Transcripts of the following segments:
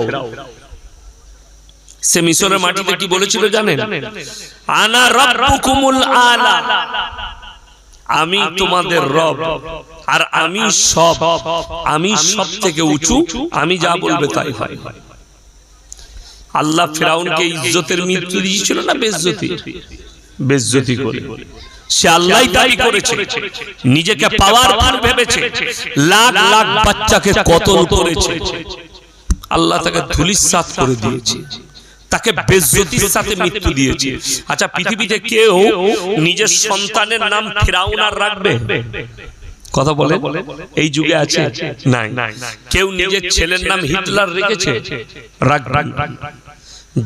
ফেরাউন। সে মিশরের মাটিতে কি বলেছিল জানেন? আনা রাব্বুকুমুল আলা, আমি তোমাদের রব, আর আমি সব থেকে উঁচু, আমি যা বলবে তাই হয়। আল্লাহ ফেরাউনকে ইজ্জতের মৃত্যু দিয়েছিল না বেজ্জতি করে। সে আল্লাহই দাবি করেছে, নিজেকে পাওয়ারফুল ভেবেছে, লাখ লাখ বাচ্চাকে কতল করেছে। আল্লাহ তাকে ধুলিস্যাৎ করে দিয়েছে, তাকে বেজ্জতির সাথে মৃত্যু দিয়েছে। আচ্ছা, পৃথিবীতে কেউ নিজের সন্তানের নাম ফেরাউন আর রাখবে? কথা বলে এই যুগে আছে? নাই। কেউ নিজের ছেলের নাম হিটলার রেখেছে?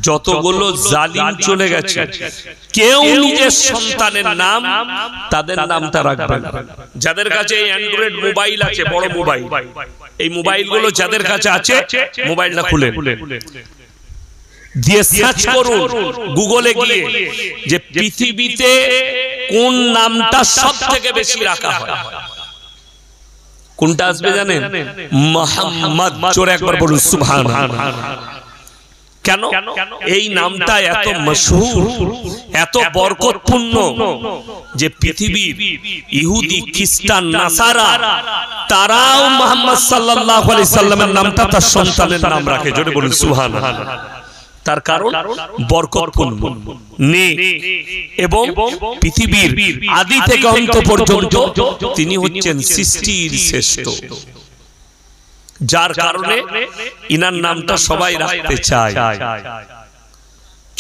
যতগুলো জালিম চলে গেছে, কেউ নিজের সন্তানের নাম, তাদের নামটা রাখবে না। যাদের কাছে অ্যান্ড্রয়েড মোবাইল আছে, বড় মোবাইল, এই মোবাইলগুলো যাদের কাছে আছে, মোবাইলটা খুলে দিয়ে সার্চ করুন গুগলে গিয়ে, যে পৃথিবীতে কোন নামটা সব থেকে বেশি রাখা হয়। কোনটা আসবে জানেন? মুহাম্মদ। জোরে একবার বলুন সুবহানাল্লাহ। কেন? এই নামটা এত মশহুর, এত বরকতপূর্ণ, যে পৃথিবীর ইহুদি, খ্রিস্টান, নাসারা তারাও মুহাম্মদ সাল্লাল্লাহু আলাইহি সাল্লামের নামটা তার সন্তানের নাম রাখে। জোরে বলুন সুবহানাল্লাহ। তার কারণ বরকতপূর্ণ, নেক, এবং পৃথিবীর আদি থেকে অন্ত পর্যন্ত তিনি হচ্ছেন সৃষ্টির শ্রেষ্ঠ, যার কারণে ইনার নামটা সবাই রাখতে চায়।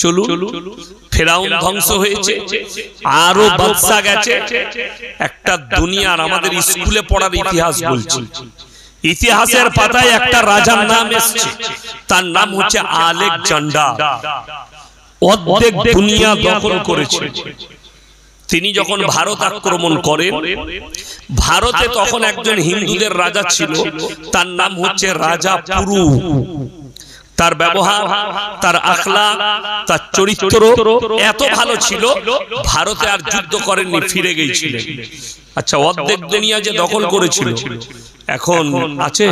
চলুন, ফেরাউন ধ্বংস হয়েছে, আরো বাদশা গেছে। একটা দুনিয়ার, আমাদের স্কুলে পড়ার ইতিহাস বলছি, ইতিহাসের পাতায় একটা রাজার নাম এসেছে, তার নাম হচ্ছে আলেকজান্ডার। অর্ধেক দুনিয়া দখল করেছে। তিনি যখন ভারত আক্রমণ করেন, ভারতে তখন একজন হিন্দুদের রাজা ছিল, তার নাম হচ্ছে রাজা পুরু। তার ব্যবহার, তার আখলাক, তার চরিত্র এত ভালো ছিল, ভারতে আর যুদ্ধ করেননি, ফিরে গিয়েছিলেন। আচ্ছা, অর্ধেক দুনিয়া যে দখল করেছিল, এখন আছে?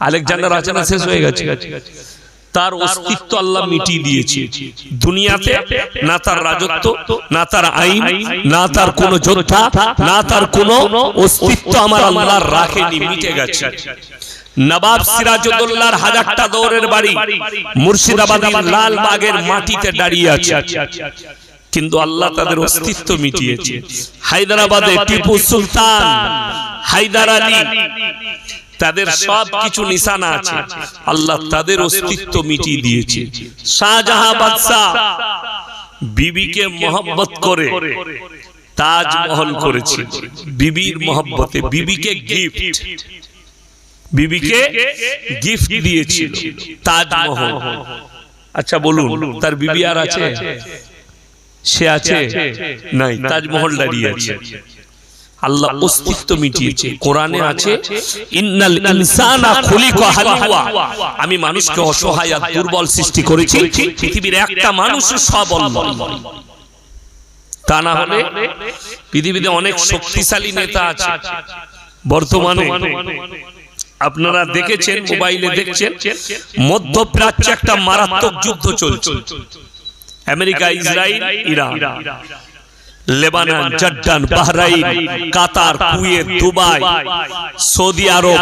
আলেকজান্ডার আছে না? শেষ হয়ে গেছে। তার অস্তিত্ব আল্লাহ মিটিয়ে দিয়েছে দুনিয়াতে। না তার রাজত্ব, না তার আইন, না তার কোন যোদ্ধা, না তার কোন অস্তিত্ব আমার আল্লাহ রাখেনি, মিটে গেছে। নবাব সিরাজউদ্দৌলার হাজারটা দৌড়ের বাড়ি মুর্শিদাবাদের লালবাগের মাটিতে দাঁড়িয়ে আছে, কিন্তু আল্লাহ তাদের অস্তিত্ব মিটিয়েছে। হায়দ্রাবাদে টিপু সুলতান, হায়দার আলী, তাদের সব কিছু নিশানা আছে, আল্লাহ তাদের অস্তিত্ব মিটিয়ে দিয়েছে। শাহজাহান বাদশা বিবিকে মহব্বত করে তাজমহল করেছে, বিবির মহব্বতে, বিবিকে গিফট দিয়েছিল তাজমহল। আচ্ছা বলুন, তার বিবি আর আছে? সে আছে? নাই, তাজমহল দাঁড়িয়ে আছে। আল্লাহ অস্তিত্ব মিটিয়েছে। কোরআনে আছে, ইন্নাল ইনসানা খুলিকা হালুয়া, আমি মানুষকে অসহায় আর দুর্বল সৃষ্টি করেছি, পৃথিবীর একটা মানুষ সবল নয়। তা না হলে পৃথিবীতে অনেক শক্তিশালী নেতা আছে। বর্তমানে আপনারা দেখেছেন, মোবাইলে দেখছেন, মধ্যপ্রাচ্যে একটা মারাত্মক যুদ্ধ চলছে। America, Israel, Iran, Lebanon, Jordan, Bahrain, Qatar, Kuwait, Dubai, Saudi Arabia,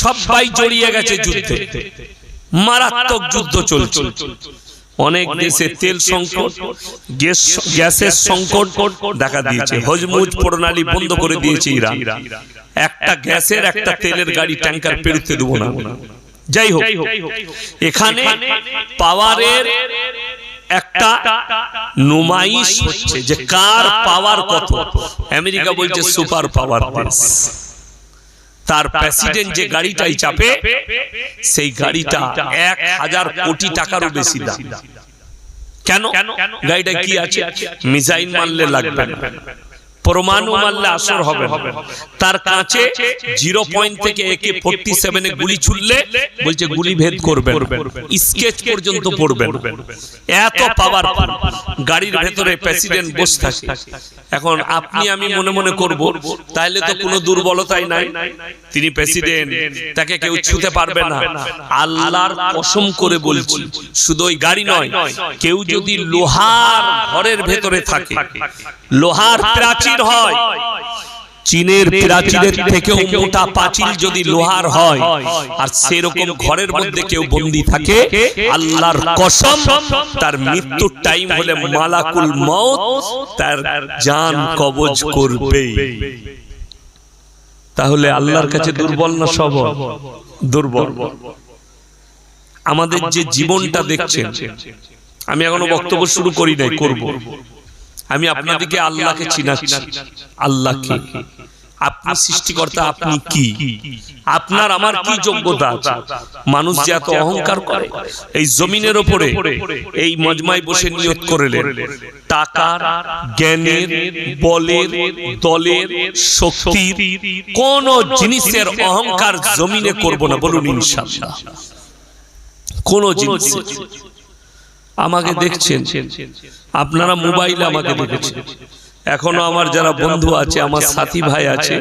সবাই জড়িয়ে গেছে যুদ্ধে। মারাত্মক যুদ্ধ চলছে। অনেক দেশে তেল সংকট, গ্যাসের সংকট দেখা দিয়েছে। হজমুজ প্রণালী বন্ধ করে দিয়েছে ইরান। একটা গ্যাসের, একটা তেলের গাড়ি, ট্যাঙ্কার পেরোতে দেবো না। যাই হোক, এখানে পাওয়ারের একটা নুমাইশ হচ্ছে, যে কার পাওয়ার কত। আমেরিকা বলছে সুপার পাওয়ার দেশ। তার প্রেসিডেন্ট যে গাড়িটাই চাপে, সেই গাড়িটা 1000 কোটি টাকারও বেশি দাম। কেন? গাড়িটা কি আছে? মিসাইল মারলে লাগবে না, পরমাণু মারলে আসর হবে না। তার কাছে 0 পয়েন্ট থেকে AK-47 এ গুলি ছুড়লে বলছে গুলি ভেদ করবেন, স্কেচ পর্যন্ত পড়বেন, এত পাওয়ারফুল। গাড়ির ভেতরে প্রেসিডেন্ট বসে থাকে। এখন আপনি আমি মনে মনে করব তাহলে তো কোনো দুর্বলতাই নাই, তিনি প্রেসিডেন্ট, তাকে কেউ ছুঁতে পারবে না। আল্লাহর কসম করে বলছি, শুধু ওই গাড়ি নয়, কেউ যদি লোহার ঘরের ভেতরে থাকে, লোহার প্রাচীর হয়, চীনের প্রাচীরের থেকেও মোটা পাঁচিল যদি লোহার হয়, আর সেরকম ঘরের মধ্যে কেউ বন্দী থাকে, আল্লাহর কসম তার মৃত্যুর টাইম হলে মালাকুল মউত তার জান কবজ করবে। তাহলে আল্লাহর কাছে দুর্বল না সবল? দুর্বল। আমাদের যে জীবনটা দেখছেন, আমি এখনো বক্তব্য শুরু করি নাই, করব। আমি আপনাদেরকে আল্লাহকে চিনাচ্ছি। আল্লাহকে, আপনি সৃষ্টিকর্তা, আপনি কি, আপনার আমার কি যোগ্যতা আছে? মানুষ যে এত অহংকার করে, এই জমিনের উপরে এই মজমায় বসে নিয়ত করলেন, টাকার, জ্ঞানের, বলের, দলের, শক্তির কোন জিনিসের অহংকার জমিনে করব না, বলুন ইনশাআল্লাহ। কোন জিনিস। আমাকে দেখছেন, আপনারা মোবাইলে আমাকে দেখেছেন, এখনো আমার যারা বন্ধু আছে, আমার সাথী ভাই আছে,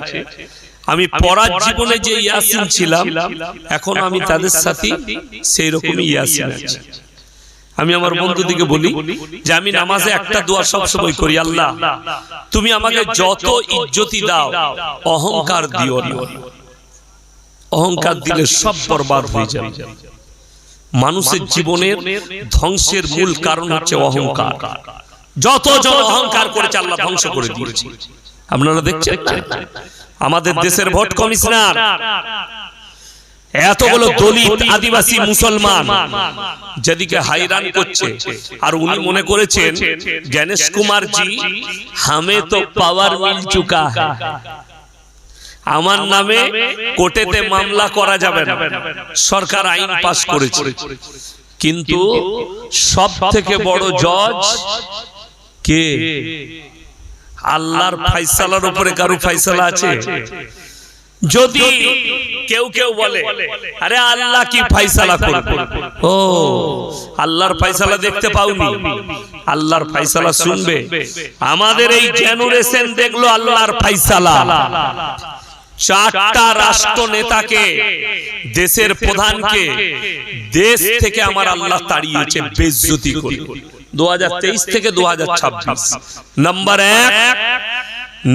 আমি পড়ার জীবনে যে ইয়াসিন ছিলাম, এখন আমি তাদের সাথে সেই রকমই ইয়াসিন আছি। আমি আমার বন্ধুদিকে বলি যে আমি নামাজে একটা দোয়া সবসময় করি, আল্লাহ তুমি আমাকে যত ইজ্জতি দাও, অহংকার দিও না। অহংকার দিলে সব বরবাদ হয়ে যাবে। মানুষের জীবনের ধ্বংসের মূল কারণ হচ্ছে অহংকার। যতজন অহংকার করেছে আল্লাহ ধ্বংস করে দিয়েছে। আপনারা দেখছেন আমাদের দেশের ভোট কমিশনার এতগুলো দলিত, আদিবাসী, মুসলমান যেদিকে হাইরান করছে, আর উনি মনে করেছেন গণেশ কুমার জি হামে তো পাওয়ার মিল চুকা হ্যায়, আমার নামে কোর্টেতে মামলা করা যাবে না, সরকার আইন পাস করেছে। কিন্তু সব থেকে বড় জজ কে? আল্লাহর ফয়সালার উপরে কারো ফয়সালা আছে? যদি কেউ কেউ বলে আরে আল্লাহ কি ফয়সালা করবে, ও আল্লাহর ফয়সালা দেখতে পাওনি, আল্লাহর ফয়সালা শুনবে। আমাদের এই জেনারেশন দেখলো আল্লাহর ফয়সালা। 4টা রাষ্ট্র নেতাকে, দেশের প্রধানকে দেশ থেকে আমার আল্লাহ তাড়িয়েছে বেইজ্জতি করে, 2023 থেকে 2026। নাম্বার 1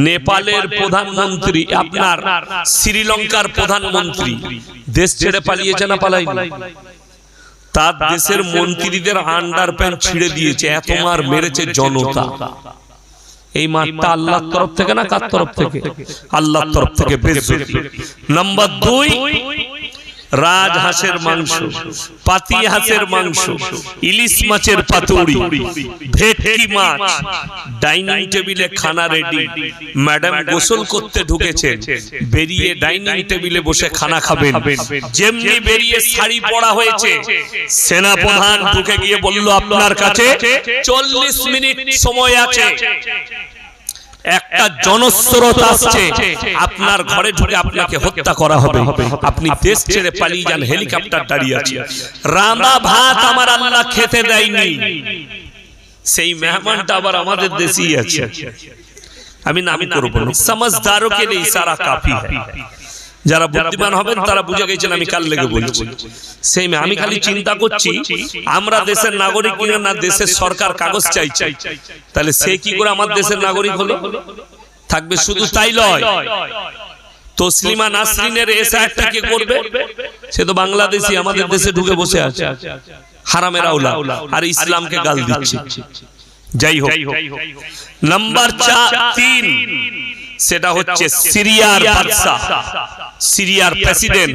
নেপালের প্রধানমন্ত্রী, আপনার শ্রীলঙ্কার প্রধানমন্ত্রী দেশ ছেড়ে পালিয়েছে না পালায়নি? তার দেশের মন্ত্রীদের আন্ডার প্যান্ট ছিঁড়ে দিয়েছে, এত মার মেরেছে জনতা। এই মারটা আল্লাহর তরফ থেকে না কার তরফ থেকে? আল্লাহর তরফ থেকে বেইজ্জতি। নাম্বার 2 রাজহাঁসের মাংস, পাতি হাঁসের মাংস, ইলিশ মাছের পাতুরি, ভেটকি মাছ, ডাইনিং টেবিলে খানা রেডি। ম্যাডাম গোসল করতে ঢুকেছেন, বেরিয়ে ডাইনিং টেবিলে বসে খানা খাবেন। যেমনি বেরিয়ে শাড়ি পরা হয়েছে, সেনা প্রধান ঢুকে গিয়ে বলল আপনার কাছে 40 মিনিট সময় আছে, একটা জনস্রোত আসছে, আপনার ঘরে ঢুকে আপনাকে হত্যা করা হবে, আপনি দেশ ছেড়ে পালিয়ে যান। হেলিকপ্টার দাঁড়িয়ে আছে, রান্না ভাত আমার আল্লাহ খেতে দেয়নি। সেই মেহমানটা আবার আমাদের দেশেই আছে। আমি নাম করব না, समझदारों के लिए इशारा काफी है। যারা বুদ্ধিমান হবেন তারা বুঝে গেছেন আমি কাল লেগে বলছি। সেই আমি খালি চিন্তা করছি আমরা দেশের নাগরিক কিনা না দেশের সরকার কাগজ চাইছে, তাহলে সে কি করে আমার দেশের নাগরিক হলো? থাকবে শুধু তাই নয়, তসলিমা নাসরিনের এসআইআরটা কে করবে? সে তো বাংলাদেশি, আমাদের দেশে ঢুকে বসে আছে, হারামের আওলা, আর ইসলামকে গাল দিচ্ছে। যাই হোক, নাম্বার 3 সেটা হচ্ছে সিরিয়ার বাদশা, সিরিয়ার প্রেসিডেন্ট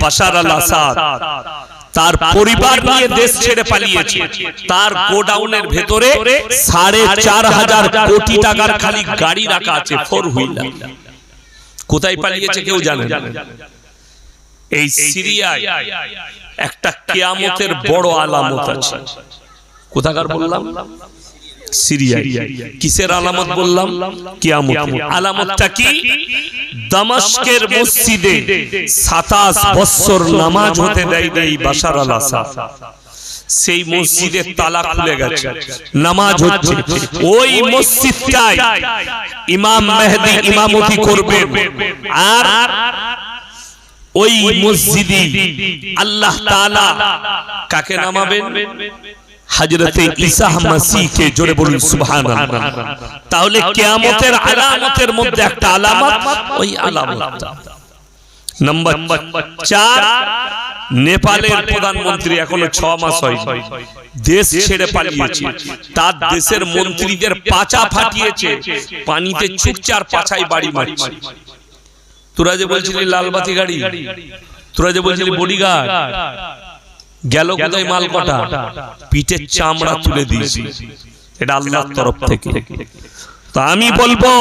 বাশার আল আসাদ। তার পরিবার নিয়ে দেশ ছেড়ে পালিয়েছে। তার গোডাউনের ভেতরে 4.5 কোটি টাকার খালি গাড়ি রাখা আছে, 4 হুইলার। কোথায় পালিয়েছে কেউ জানে না। এই সিরিয়ায় একটা কিয়ামতের বড় আলামত আছে। কোথাকার বললাম? সিরিয়ায়। কিসের আলামত বললাম? কিয়ামত। আলামতটা কি? দামাস্কের মসজিদে 27 বছর নামাজ হতে দেয় নাই বাশার আল আসাদ। সেই মসজিদে তালা খুলে গেছে, নামাজ হচ্ছে। ওই মসজিদটায় ইমাম মেহেদী ইমামতি করবে, আর ওই মসজিদে আল্লাহ তাআলা কাকে নামাবেন? হযরতে ঈসা মাসীহকে। জোরে বলুন সুবহানাল্লাহ। তাহলে কিয়ামতের আলামতের মধ্যে একটা আলামত ওই আলামতটা। নাম্বার 4, নেপালের প্রধানমন্ত্রী এখনো 6 মাস হয়নি, দেশ ছেড়ে পালিয়েছে। তার দেশের মন্ত্রীদের পাছা ফাটিয়েছে, পানিতে ছুটছে আর পাছায় বাড়ি মারছে। তোরা যে বলছিলি লালবাতি গাড়ি, তোরা যে বলছিলি বডিগার্ড, গেল কোথায় মাল কটা? পিঠের চামড়া তুলে দিয়েছি। এটা আল্লাহর তরফ থেকে। তো আমি বলবো,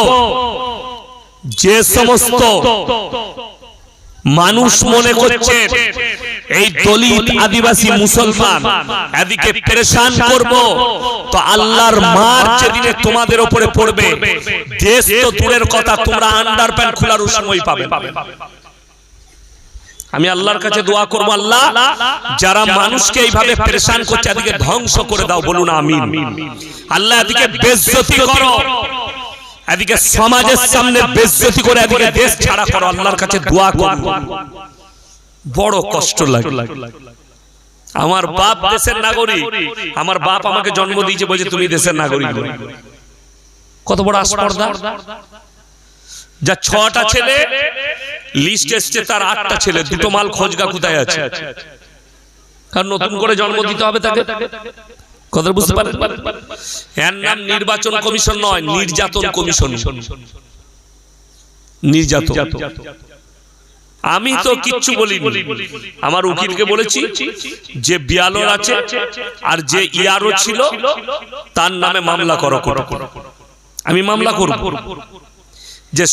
যে সমস্ত মানুষ মনে করছে এই দলিত আদিবাসী মুসলমান এদিকে পেরেশান করব, তো আল্লাহর মার যেদিনে তোমাদের উপরে পড়বে, দেশ তো দূরের কথা, তোমরা আন্ডারপ্যান্ট খোলার সময় পাবে। আমি আল্লাহর কাছে দোয়া করব, আল্লাহ যারা মানুষকে এইভাবে পেরেশান করছে এদিকে ধ্বংস করে দাও। বলুন আমিন। আল্লাহ এদিকে বেইজ্জতি করো, এদিকে সমাজের সামনে বেইজ্জতি করে এদিকে দেশ ছাড়া করো। আল্লাহর কাছে দোয়া করব। বড় কষ্ট লাগে। আমার বাপ দেশের নাগরিক, আমার বাপ আমাকে জন্ম দিয়েছে, বলছে তুমি দেশের নাগরিক। কত বড় আস্পর্ধা! যা 6টা ছেলে লিস্ট এসছে, তার 8টা ছেলে, 2টো মাল খোঁজগা কোথায় আছে? কারণ নতুন করে জন্ম দিতে হবে তাকে। কথা বুঝতে পারেন? এর নাম নির্বাচন কমিশন নয়, নির্যাতন কমিশন। নির্যাতন। আমি তো কিচ্ছু বলিনি, আমার উকিলকে বলেছি যে বিয়ালর আছে আর যে ইয়ারও ছিল তার নামে মামলা করো। আমি মামলা করব যে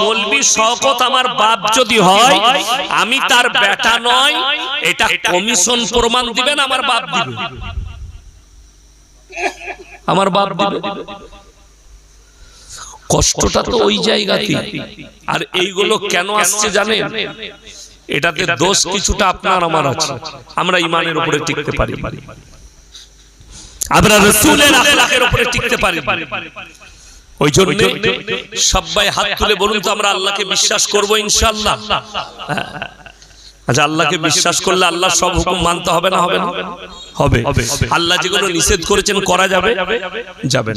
মৌলভী শওকত আমার বাপ যদি হয়, আমি তার বেটা নয়, এটা কমিশন প্রমাণ দিবেন। আমার বাপ দিবে, আমার বাপ দিবে। কষ্টটা তো ওই জায়গাতে। আর এইগুলো কেন আসছে জানেন? এটাতে দোষ কিছুটা আপনার আমার আছে। আমরা ঈমানের উপরে টিকতে পারি, আমরা রাসূলের আখলাকের উপরে টিকতে পারি। ওই জন্য সবাই হাত তুলে বলুন তো, আমরা আল্লাহকে বিশ্বাস করব ইনশাআল্লাহ। আচ্ছা, আল্লাহকে বিশ্বাস করলে আল্লাহ সব হুকুম মানতে হবে না? হবে না? হবে। আল্লাহ যেগুলো নিষেধ করেছেন করা যাবে? যাবে।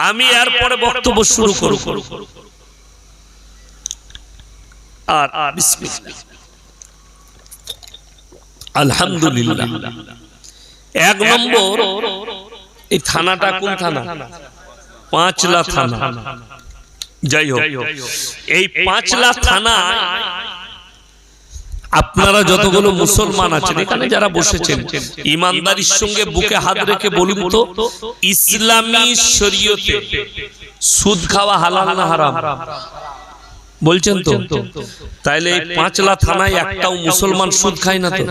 আমি এরপরে বক্তব্য শুরু করব। আর বিসমিল্লাহ। আলহামদুলিল্লাহ। 1 নম্বর, এই থানাটা কোন থানা? পাঁচলা থানা। যাই হোক, এই পাঁচলা থানা আপনারা যতগুলো মুসলমান আছেন এখানে যারা বসেছেন, ইমানদারির সঙ্গে বুকে হাত রেখে বলুন তো, ইসলামী শরীয়তে সুদ খাওয়া হালাল না হারাম? বলছেন তো? তাইলে এই পাঁচলা থানায় একটাও মুসলমান সুদ খায় না তো?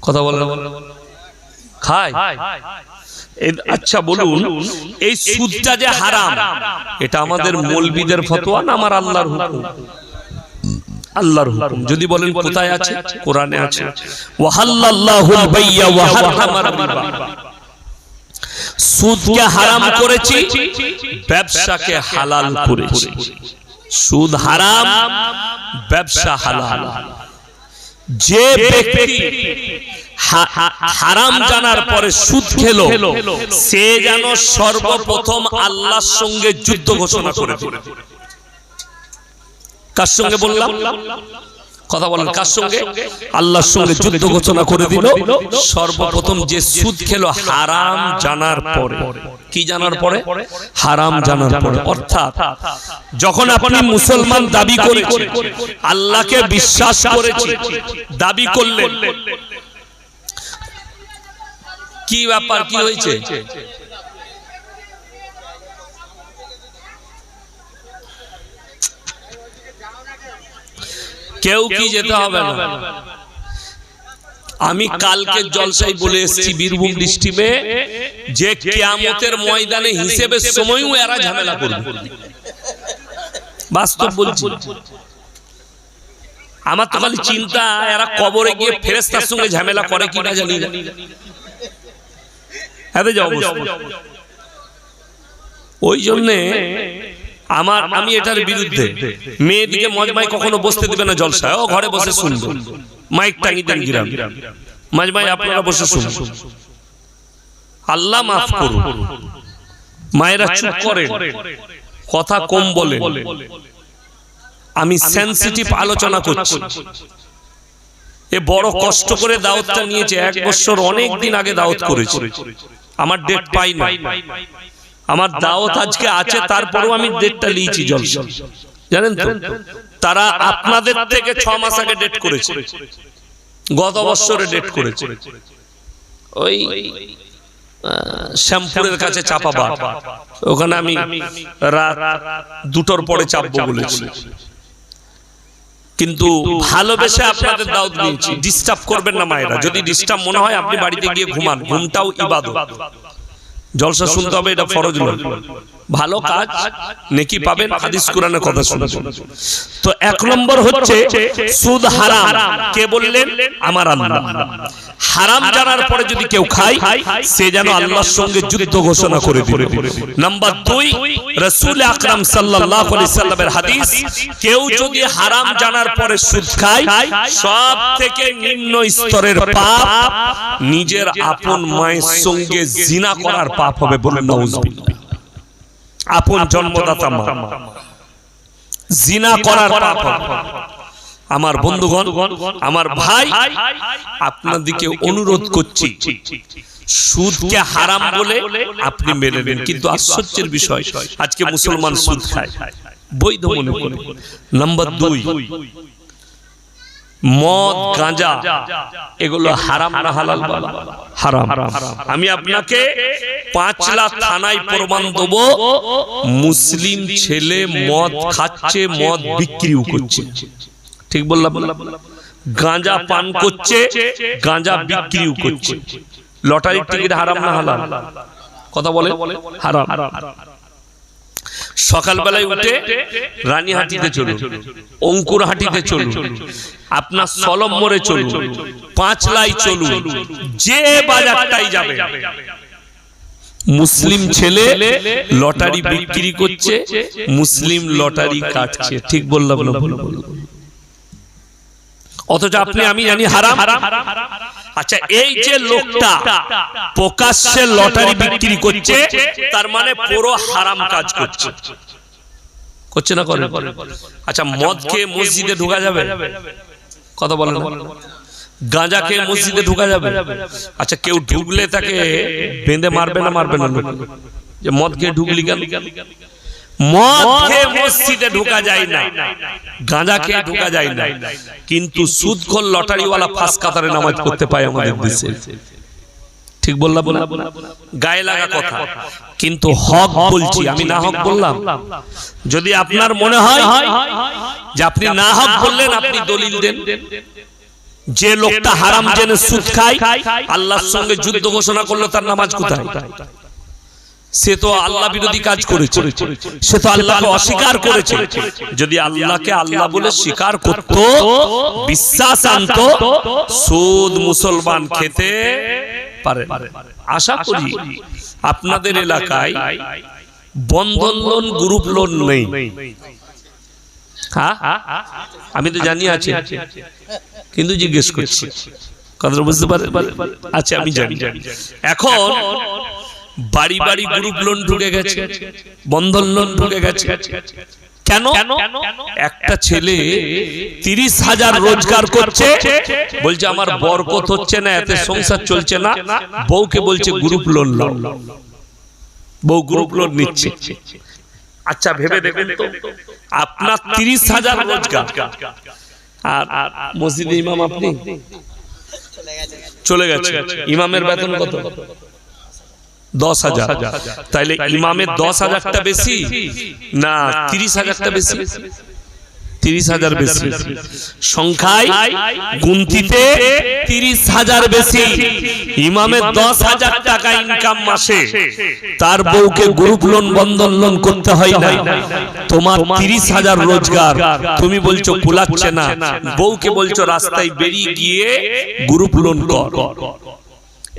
কথা বলেন। খায়? আচ্ছা বলুন, এই সুদটা যে হারাম, এটা আমাদের মৌলবীদের ফতোয়া না আমার আল্লাহর হুকুম? আল্লাহর হুকুম। যদি বলেন কোথায় আছে? কোরআনে আছে, ওয়াহাল্লাল্লাহুল বাইয়া ওয়া হারামার রিবা। সুদকে হারাম করেছি, ব্যবসাকে হালাল করেছি। সুদ হারাম, ব্যবসা হালাল। যে ব্যক্তি হারাম জানার পরে সুদ খেলো, সে যেন সর্বপ্রথম আল্লাহর সঙ্গে যুদ্ধ ঘোষণা করে দিল। কার সঙ্গে বললাম? কথা বলেন, কার সঙ্গে? আল্লাহর সঙ্গে যুদ্ধ ঘোষণা করে দিল সর্বপ্রথম যে সুদ খেলো হারাম জানার পরে। কি জানার পরে? হারাম জানার পরে। অর্থাৎ যখন আপনি মুসলমান দাবি করেছেন, আল্লাহকে বিশ্বাস করেছেন, দাবি করলেন, কি ব্যাপার, কি হয়েছে? কেউ কি যেতে হবে না, আমি কালকে জলসায় বলে এসেছি বীরভূম ডিস্ট্রিক্টে যে কিয়ামতের ময়দানে হিসেবের সময়ও এরা ঝামেলা করবে, বাস্তব বলছি। আমার তো খালি চিন্তা এরা কবরে গিয়ে ফেরেশতার সঙ্গে ঝামেলা করে কিনা জানি না। ওই জন্যে আমি এটার বিরুদ্ধে। মেয়েদিকে মজমায় কখনো বসতে দেবে না জলসায়, ও ঘরে বসে শুনবে, মাইক টাঙিয়ে দেন গ্রাম মজমায় আপনারা বসে শুনুন। আল্লাহ মাফ করুন, মায়েরা চুপ করে, কথা কম বলে। আমি সেনসিটিভ আলোচনা করছি। এ বড় কষ্ট করে দাওয়াতটা নিয়েছে, 1 বছর অনেক দিন আগে দাওয়াত করেছে, আমার ডেট পাই না। আমার দাওয়াত আজকে আছে, তারপরেও আমি ডেটটা নিয়েছি জলসা, জানেন তো। তারা আপনাদের থেকে 6 মাস আগে ডেট করেছে, গত বছরে ডেট করেছে। ওই শ্যামপুরের কাছে চাপাবাদ, ওখানে আমি রাত 2টোর পরে চাপবো বলেছি, কিন্তু ভালোবেসে আপনাদের দাওয়াত দিয়েছি। ডিস্টার্ব করবেন না মায়েরা, যদি ডিস্টার্ব মনে হয় আপনি বাড়িতে গিয়ে ঘুমান, ঘুমটাও ইবাদত। জলসা শুনতে হবে, এটা ফরজ নয়, ভালো কাজ নেকি পাবেন, হাদিস কোরআনের কথা শুনবেন। তো 1 নম্বর হচ্ছে সুদ হারাম। কে বললেন? আমার আল্লাহ। হারাম জানার পরে যদি কেউ খায়, সে যেন আল্লাহর সঙ্গে যুদ্ধ ঘোষণা করে দিবে। নাম্বার 2, রাসূল আকরাম সাল্লাল্লাহু আলাইহি সাল্লামের হাদিস, কেউ যদি হারাম জানার পরে সুদ খায়, সব থেকে নিম্ন স্তরের পাপ নিজের আপন মায়ের সঙ্গে জিনা করার পাপ হবে, বলে নাউজুবিল্লাহ। আপন জন্মদাতা মা, জিনা করার পাপ হবে। আমার বন্ধুগণ, আমার ভাই, আপনাদেরকে অনুরোধ করছি, সুদকে হারাম বলে আপনি মেনে নেন, কিন্তু আশ্চর্যের বিষয় আজকে মুসলমান সুদ খায়, বৈধ মনে করে। নাম্বার 2, মদ গাঁজা এগুলো হারাম না হালাল? হারাম। আমি আপনাকে 5 লাখ থানায় প্রমাণ দেব, মুসলিম ছেলে মদ খাচ্ছে, মদ বিক্রিও করছে, ঠিক বললাম? গাঁজা পান করছে, গাঁজা বিক্রিও করছে। লটারির টিকিট হারাম না হালাল? কথা বলে হারাম। সকালবেলায় উঠে রানীহাটিতে চলুন, অঙ্কুরহাটিতে চলুন, আপনার সলম মোড়ে চলুন, পাঁচলাই চলুন, যে বাজারটাই যাবে, মুসলিম ছেলে লটারি বিক্রি করছে, মুসলিম লটারি কাটছে, ঠিক বললাম না? অথচ আপনি আমি জানি হারাম। আচ্ছা, এই যে লোকটা প্রকাশ্যে লটারি বিক্রি করছে, তার মানে পুরো হারাম কাজ করছে, করছে না? করে। আচ্ছা, মদ খেয়ে মসজিদে ঢোকা যাবে? কথা বলেন। গাঁজা খেয়ে মসজিদে ঢোকা যাবে? আচ্ছা, কেউ ঢুকলে তাকে বেঁধে মারবে না মারবে না? যে মদ খেয়ে ঢুকলি কেন? মদ খেয়ে মসজিদে ঢোকা যায় না, গাঁজা খেয়ে ঢোকা যায় না, কিন্তু সুদখোর লটারিওয়ালা ফাঁস কাতারে নামাজ পড়তে পায় আমাদের দেশে, ঠিক বললাম? গায়ে লাগা কথা, কিন্তু হক বলছি, আমি না হক বললাম? যদি আপনার মনে হয় যে আপনি না হক বললেন, আপনি দলিল দেন। যে লোকটা হারাম জেনে সুদ খায়, আল্লাহর সঙ্গে যুদ্ধ ঘোষণা করলো, তার নামাজ কোথায়? সে তো আল্লাহ বিরোধী কাজ করেছে, সে তো আল্লাহকে অস্বীকার করেছে। যদি আল্লাহকে আল্লাহ বলে স্বীকার করত, বিশ্বাস আনত, সুদ মুসলমান খেতে পারে। আশা করি আপনাদের এলাকায় বন্ধন লোন, গ্রুপ লোন নেই। হ্যাঁ, আমি তো জানি আছে, কিন্তু জিজ্ঞেস করছি, কথা বুঝতে পারে? আচ্ছা, আমি জানি। এখন বাড়ি বাড়ি গ্রুপ লোন ঢুকে গেছে, বন্ধন লোন ঢুকে গেছে। কেন? একটা ছেলে 30,000 রোজগার করছে, বলছে আমার বরকত হচ্ছে না, এতে সংসার চলছে না, বউকে বলছে গ্রুপ লোন নাও, বউ গ্রুপ লোন নিচ্ছে। আচ্ছা, ভেবে দেখবেন তো, আপনার 30,000 রোজগার, আর মসজিদে ইমাম আপনি চলে গেছে, ইমামের বেতন কত? 10,000। তাইলে ইমামের 10,000টা বেশি না 30,000টা বেশি? 30,000 বেশি, সংখ্যায় গুনতিতে 30,000 বেশি। ইমামের 10,000 টাকা ইনকাম মাসে, তার বউকে গ্রুপ লোন বন্ধন লোন করতে হয় না। তোমার 30,000 রোজগার, তুমি বলছো কুলাচ্ছে না, বউকে বলছো রাস্তায় বেরিয়ে গিয়ে গ্রুপ লোন কর।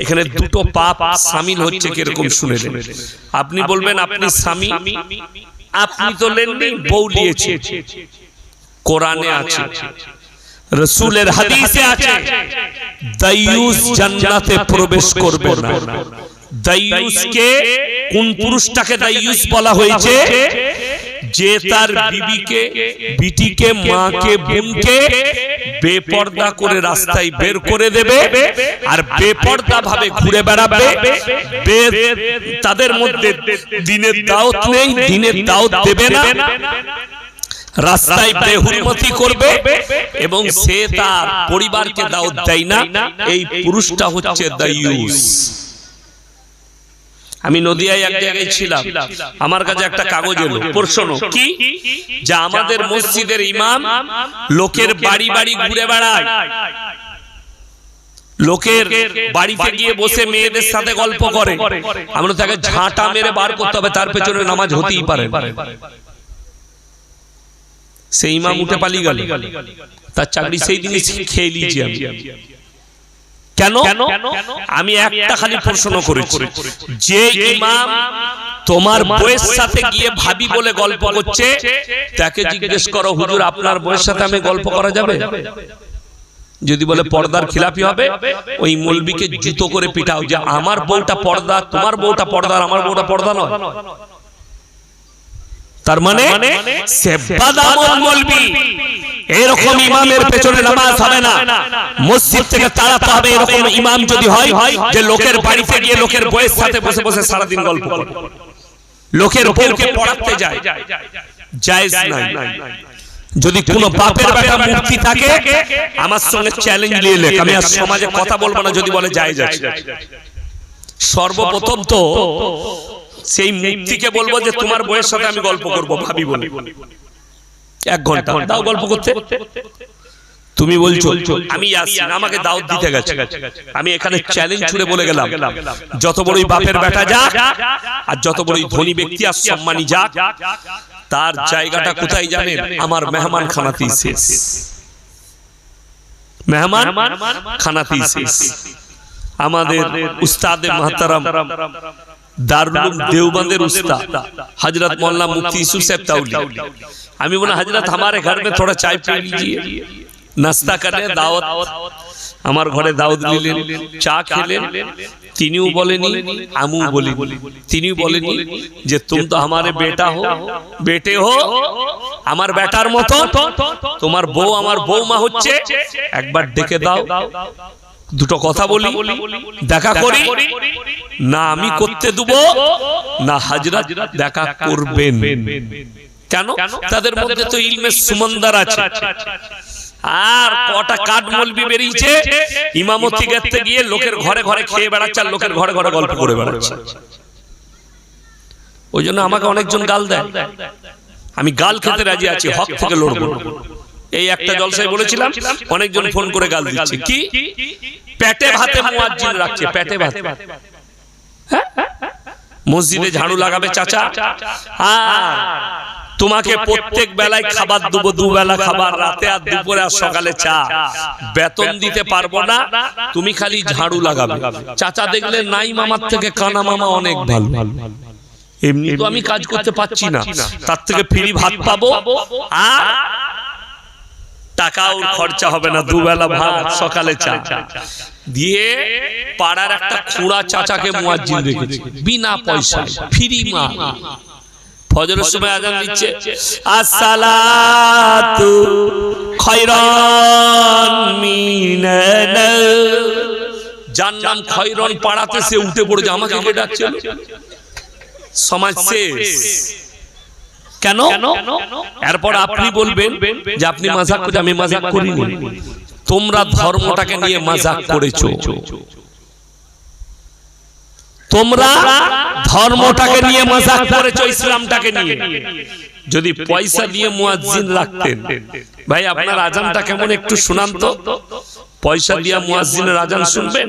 এখানে দুটো পাপ শামিল হচ্ছে, কিরকম শুনে নেন। আপনি বলবেন আপনি স্বামী, আপনি তো লেননি, বউ নিয়েছে। কোরআনে আছে, রাসূলের হাদিসে আছে, দায়ুস জান্নাতে প্রবেশ করবে না। দায়ুসকে, কোন পুরুষটাকে দায়ুস বলা হয়েছে? যে তার বিবিকে, বিটিকে, মাকে, বোনকে বেপর্দা করে রাস্তায় বের করে দেবে আর বেপর্দা ভাবে ঘুরে বেড়াবে। তাদের মধ্যে দিনের দাওয়াত নেই, দিনের দাওয়াত দেবে না, রাস্তায় বেহুরমতি করবে এবং সে তার পরিবারকে দাওয়াত দেয় না। এই পুরুষটা হচ্ছে দায়ুস। আমি নদিয়ায় এক জায়গায় ছিলাম, আমার কাছে একটা কাগজ এলো, প্রশ্ন কি, যে আমাদের মসজিদের ইমাম লোকের বাড়ি বাড়ি ঘুরে বেড়ায়, লোকের বাড়িতে গিয়ে বসে মেয়েদের সাথে গল্প করে। আমরা তাকে ঝাঁটা মেরে বার করতে হবে, তার পেছনে নামাজ হতেই পারে। সেই ইমাম উঠে পালিয়ে গেল, তার চাকরি সেই দিনই খেয়ে নিয়েছি আমি। কেন? আমি একটা খালি প্রশ্ন করেছি, যে ইমাম তোমার বউয়ের সাথে গিয়ে ভাবি বলে গল্প করছে, তাকে জিজ্ঞেস করো, হুজুর আপনার বউয়ের সাথে আমি গল্প করা যাবে? যদি বলে পর্দার খিলাফি হবে, ওই মৌলবীকে জুতো করে পিটাও, যে আমার বউটা পর্দা, তোমার বউটা পর্দা, আমার বউটা পর্দা নয়। তার মানে সে বাদামল মৌলবী। এরকম ইমামের পেছনে নামাজ হবে না, মসজিদ থেকে তাড়াতে হবে। এরকম ইমাম যদি হয় যে লোকের বাড়িতে গিয়ে লোকের বউয়ের সাথে বসে বসে সারাদিন গল্প করে, লোকের বউকে পড়াতে যায়, জায়েজ নাই। যদি কোনো বাপের বেটা মুফতি থাকে, আমার সঙ্গে চ্যালেঞ্জ নিয়ে লেখ, আমি আর সমাজে কথা বলবো না যদি বলে জায়েজ আছে। সর্বপ্রথম তো সেই মুফতিকে বলবো যে তোমার বউয়ের সাথে আমি গল্প করব, ভাবি বলে 1 ঘন্টা দাও গল্প করতে। তুমি বলছো আমি ইয়াসিন, আমাকে দাওয়াত দিতে গেছে, আমি এখানে চ্যালেঞ্জ ছুড়ে বলে গেলাম, যত বড়ই বাপের বেটা যাক আর যত বড়ই ধনী ব্যক্তি আর সম্মানী যাক, তার জায়গাটা কোথায় জানেন? আমার মেহমান খানাতেই শেষ। মেহমান খানাতেই শেষ। আমাদের উস্তাদে মুহতারাম দারুল উলুম देवबंद उस्ताद हजरत मौलाना मुफ्ती यूसुफ साहब ताउली, আমি বলি हजरत हमारे घर में थोड़ा चाय पी लीजिए, नाश्ता करने दावत। আমার ঘরে দাওয়াত দিলেন, চা খেলেন। তিনিও বলেনি, আমিও বলিনি। তিনি বলেনি যে तुम तो हमारे बेटा हो, बेटे हो, আমার বেটার মতো, তোমার বউ আমার বৌমা হচ্ছে, একবার ডেকে দাও, দুটো কথা বলি, দেখা করি। না আমি করতে দেব, না হযরত দেখা করবেন। কেন? তাদের মধ্যে তো ইলমে সুমন্দর আছে। আর কটা কাঠ মৌলবি বেরিয়েছে, ইমামতি করতে গিয়ে লোকের ঘরে ঘরে খেয়ে বেড়াচ্ছে, আর লোকের ঘরে ঘরে গল্প করে বেড়াচ্ছে। ওই জন্য আমাকে অনেকজন গাল দেয়, আমি গাল খেতে রাজি আছি, হক থেকে লড়বো। এই একটা জলসায় বলেছিলাম, অনেকজন ফোন করে গাল দিচ্ছে, কি পেটে ভাতে মুয়াজ্জিন রাখছে, পেটে ভাতে। মসজিদে ঝাড়ু লাগাবে চাচা, তোমাকে প্রত্যেক বেলায় খাবার দেবো, 2 বেলা খাবার, রাতে আর দুপুরে আর সকালে চা, বেতন দিতে পারবো না, তুমি খালি ঝাড়ু লাগাবে। চাচা দেখলে নাই মামার থেকে কানা মামা অনেক ভালো, এমনি তো আমি কাজ করতে পারছি না, তার থেকে ফ্রি ভাত পাবো আর টাকাও খরচা হবে না, 2 বেলা ভাত সকালে চা দিয়ে। পাড়ার একটা খুড়া চাচাকে মুয়াজ্জিন রেখেছে, বিনা পয়সায়, ফ্রি মা। ফজরের সময় আযান দিচ্ছে, আসসালাতু খায়রান মিনান, যার নাম খয়রন পাড়াতে সে উঠে পড়েছে, আমাকে কে ডাকছে? সমাজ শেষ। কেন? এরপর আপনি বলবেন যে আপনি মাযাক করছেন, আমি মাযাক করিনি। তোমরা ধর্মটাকে নিয়ে মাযাক করেছো, তোমরা ধর্মটাকে নিয়ে মাযাক করেছো, ইসলামটাকে নিয়ে। যদি পয়সা দিয়ে মুয়াজ্জিন রাখতেন, ভাই আপনার আজানটা কেমন একটু শুনান তো, পয়সা দিয়ে মুয়াজ্জিনের আজান শুনবেন।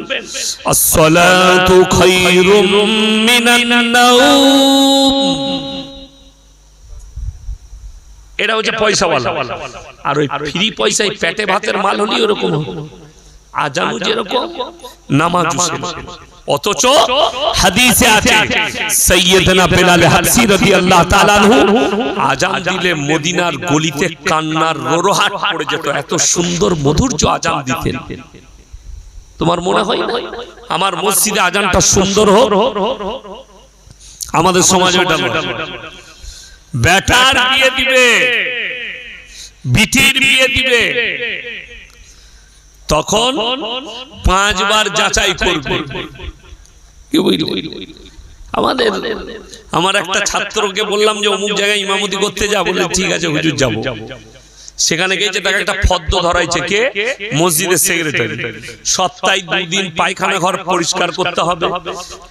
আসসালাতু খায়রুম মিনান নাওম, এটা হচ্ছে পয়সাওয়ালা। আর ওই ফ্রি পয়সায় পেটে ভাতের মাল হলি ওরকম আজানও যেরকম নামাজও সেরকম। অথচ হাদিসে আছে সাইয়্যিদনা বেলাল হাবশী রাদিয়াল্লাহু তাআলা আনহু আজান দিলে মদিনার গলিতে কান্নার রোরহাট পড়ে যেত, এত সুন্দর মধুর্য আজান দিতেন। তোমার মনে হয় না আমার মসজিদে আজানটা সুন্দর হোক? আমাদের সমাজে এটা বেটার বিয়ে দিবে, বিটির বিয়ে দিবে, তখন 5 বার যাচাই করবে। কি বুঝলি? আমার একটা ছাত্রকে বললাম যে অমুক জায়গায় ইমামতি করতে যা, বলে ঠিক আছে হুজুর যাব। সেখানে গিয়েছে, তাকে একটা ফদ্দ ধরাইছে, কে? মসজিদের সেক্রেটারি। সপ্তাহে 2 দিন পায়খানা ঘর পরিষ্কার করতে হবে,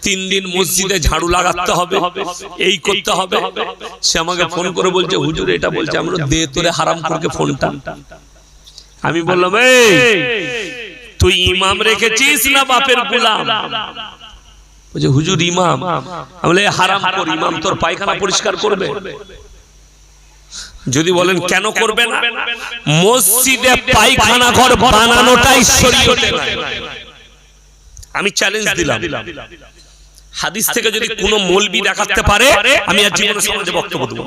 3 দিন মসজিদে ঝাড়ু লাগাতে হবে, এই করতে হবে। সে আমাকে ফোন করে বলছে হুজুর এটা বলছে। আমরা দে তোরে হারাম করে ফোনটা। আমি বললাম এই তুই ইমাম রেখেছিস না বাপের গোলাম? বলছে হুজুর ইমাম। আমি বলি হারাম কর, ইমাম তোর পায়খানা পরিষ্কার করবে? যদি বলেন কেন করবে না, মসজিদে পায়খানা ঘর বানানোটাই শরীয়তে নাই। আমি চ্যালেঞ্জ দিলাম, হাদিস থেকে যদি কোনো মৌলবি দেখাতে পারে আমি আর জীবনে সমাজে বক্তব্য দেব।